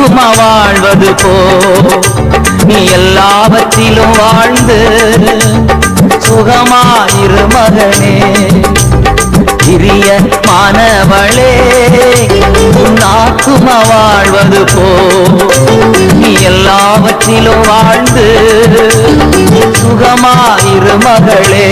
ஆத்துமா வாழ்வது போ நீ எல்லாவற்றிலும் வாழ்ந்து சுகமாயிரு மகனே. பிரிய மாணவளே உன் ஆத்துமா வாழ்வது போ நீ எல்லாவற்றிலும் வாழ்ந்து சுகமாயிரு மகளே.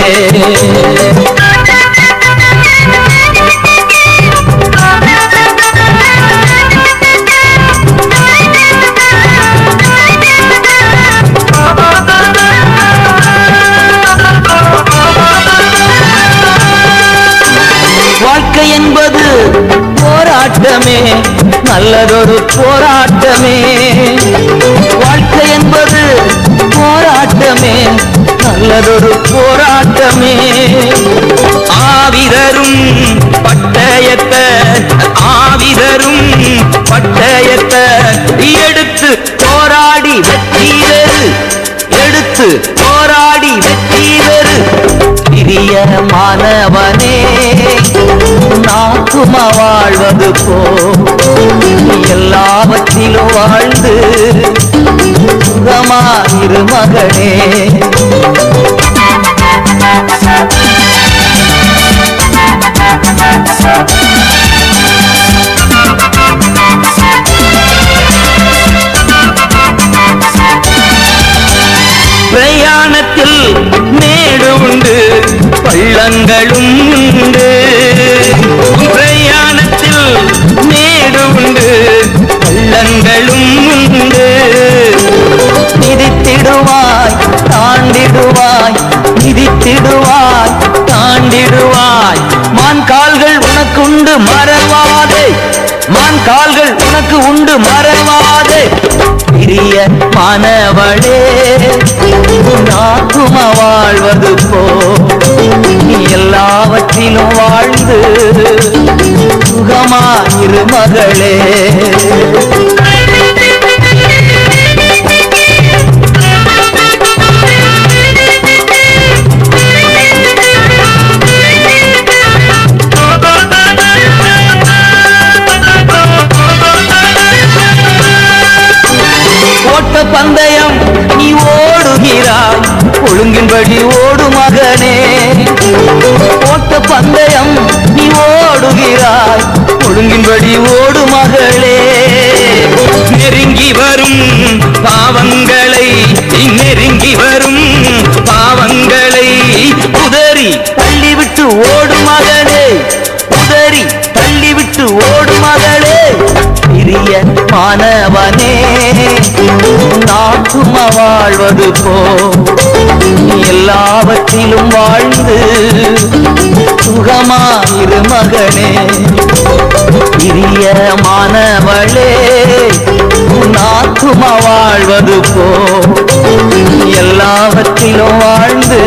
வாழ்க்கை என்பது போராட்டமே, நல்லதொரு போராட்டமே. வாழ்க்கை என்பது போராட்டமே, நல்லதொரு போராட்டமே. ஆவிதரும் பட்டயத்தை ஆவிதரும் பட்டயத்தை எடுத்து போராடி வெற்றி பெறு, எடுத்து போராடி வெற்றி பெறு. பிரிய மாணவனே ஆத்துமா வாழ்வது போ நீ எல்லாவற்றிலும் வாழ்ந்து சுகமாயிரு மகனே. பிரயாணத்தில் மேடு உண்டு பள்ளங்களும் உண்டு, பிரயாணத்தில் மேடு உண்டு பள்ளங்களும் உண்டு. மிதித்திடுவாய் தாண்டிடுவாய், மிதித்திடுவாய் தாண்டிடுவாய். மான் கால்கள் உனக்குண்டு மறவாதே, மான் கால்கள் உனக்கு உண்டு மறவாதே. பிரிய மாணவளே ஆத்துமா வாழ்வது போ நீ எல்லாவற்றிலும் வாழ்ந்து சுகமாயிரு மகளே. ஓட்ட பந்தயம் நீ ஓடுகிறாய், ஒழுங்கின்படி ஓடு மகனே. ஓட்ட பந்தயம் நீ ஓடுகிறாய், ஒழுங்கின்படி ஓடு மகளே. நெருங்கி வரும் பாவங்களை, நெருங்கி வரும் பாவங்களை உதறி தள்ளிவிட்டு ஓடு மகனே, உதறி தள்ளிவிட்டு ஓடு மகளே. பிரிய மாணவனே ஆத்துமா வாழ்வது போ நீ எல்லாவற்றிலும் வாழ்ந்து சுகமாயிரு மகனே. பிரிய மாணவளே ஆத்துமா வாழ்வது போ நீ எல்லாவற்றிலும் வாழ்ந்து